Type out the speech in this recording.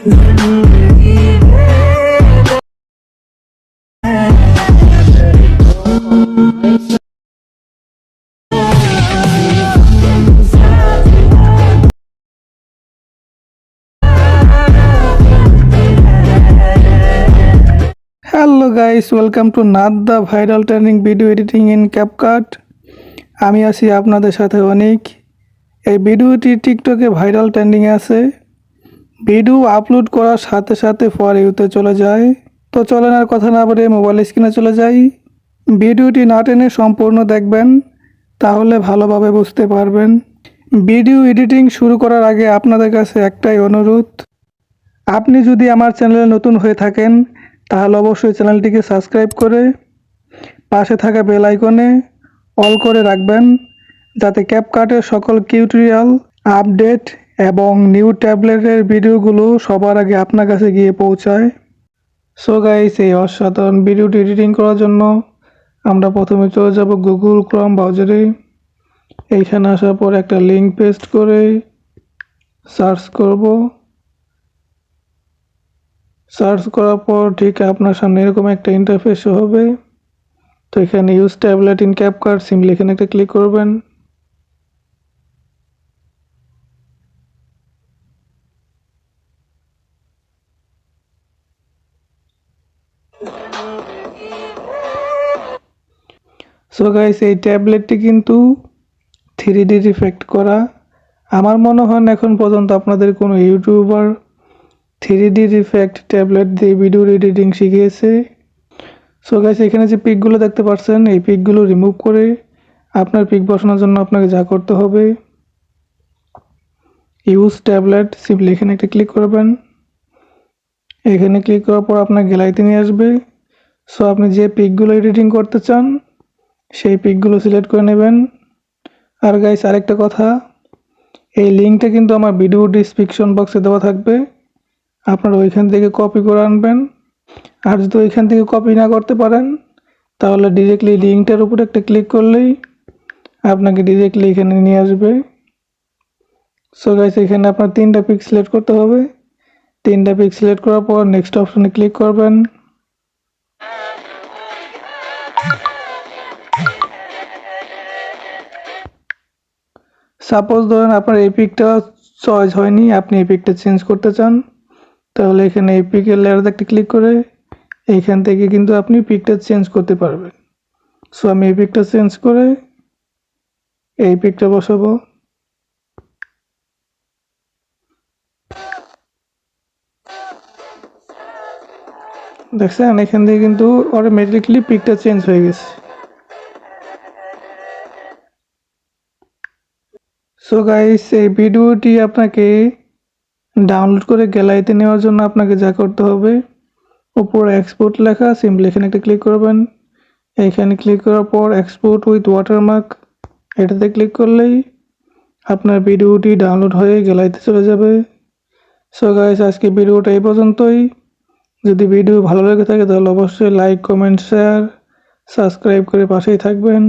Hello guys, welcome to not the viral trending video editing in CapCut. আমি আছি আপনাদের সাথে অনিক। এই ভিডিওটি টিকটকে ভাইরাল ট্রেন্ডিং আছে। ভিডিও আপলোড করার সাথে সাথে ফর ইউতে চলে যায়। তো চলেন আর কথা না বলে মোবাইল স্ক্রিনে চলে যাই। ভিডিওটি না টেনে সম্পূর্ণ দেখবেন, তাহলে ভালোভাবে বুঝতে পারবেন। ভিডিও এডিটিং শুরু করার আগে আপনাদের কাছে একটাই অনুরোধ, আপনি যদি আমার চ্যানেলে নতুন হয়ে থাকেন তাহলে অবশ্যই চ্যানেলটিকে সাবস্ক্রাইব করে পাশে থাকা বেল আইকনে অল করে রাখবেন, যাতে ক্যাপকাটের সকল টিউটোরিয়াল, আপডেট এবং নিউ ট্যাবলেটের ভিডিওগুলো সবার আগে আপনার কাছে গিয়ে পৌঁছায়। সো গাইস, এই অসাধারণ ভিডিওটি এডিটিং করার জন্য আমরা প্রথমে চলে যাব গুগল ক্রোম ব্রাউজারে। এইখানে আসার পর একটা লিঙ্ক পেস্ট করে সার্চ করব। সার্চ করার পর ঠিক আপনার সামনে এরকম একটা ইন্টারফেস হবে। তো এখানে use tablet in CapCut, simply এখানে একটা ক্লিক করবেন। সো গাইস, এই ট্যাবলেটটি কিন্তু 3D ইফেক্ট করা। আমার মনে হয় না এখন পর্যন্ত আপনাদের কোনো ইউটিউবার 3D ইফেক্ট ট্যাবলেট দিয়ে ভিডিও এডিটিং শিখিয়েছে। সো গাইস, এখানে যে পিকগুলো দেখতে পাচ্ছেন, এই পিকগুলো রিমুভ করে আপনার পিক বসানোর জন্য আপনাকে যা করতে হবে, ইউজ ট্যাবলেট, সিম্পলি এখানে একটা ক্লিক করবেন। এখানে ক্লিক করার পর আপনার গ্যালারিতে নিয়ে আসবে। সো আপনি যে পিকগুলো এডিটিং করতে চান সেই পিকগুলো সিলেক্ট করে নেবেন। আর গাইস, আরেকটা কথা, এই লিঙ্কটা কিন্তু আমার ভিডিও ডিসক্রিপশন বক্সে দেওয়া থাকবে, আপনারা ওইখান থেকে কপি করে আনবেন। আর যদি ওইখান থেকে কপি না করতে পারেন তাহলে ডিরেক্টলি লিঙ্কটার উপরে একটা ক্লিক করলেই আপনাকে ডিরেক্টলি এখানে নিয়ে আসবে। সো গাইস, এখানে আপনার 3টা পিক সিলেক্ট করতে হবে। 3টা পিক সিলেক্ট করার পর নেক্সট অপশনে ক্লিক করবেন। সাপোজ ধরেন আপনার এই পিকটা চয়েস হয়নি, আপনি এই পিকটা চেঞ্জ করতে চান, তাহলে এখানে এই পিকের লেয়ারে একটা ক্লিক করে এইখান থেকে কিন্তু আপনি পিকটা চেঞ্জ করতে পারবেন। সো আমি এই পিকটা চেঞ্জ করে এই পিকটা বসাবো। দেখছেন, এখান থেকে কিন্তু অটোমেটিকলি পিকটা চেঞ্জ হয়ে গেছে। সো গাইস, এই ভিডিওটি আপনাকে ডাউনলোড করে গ্যালারিতে নেওয়ার জন্য আপনাকে যা করতে হবে, উপরে এক্সপোর্ট লেখা, সিম্পলি এখানে একটা ক্লিক করবেন। এইখানে ক্লিক করার পর এক্সপোর্ট উইথ ওয়াটারমার্ক, এটাতে ক্লিক করলেই আপনার ভিডিওটি ডাউনলোড হয়ে গ্যালারিতে চলে যাবে। সো গাইস, আজকে ভিডিওটা এই পর্যন্তই। যদি ভিডিও ভালো লেগে থাকে তাহলে অবশ্যই লাইক, কমেন্ট, শেয়ার, সাবস্ক্রাইব করে পাশেই থাকবেন।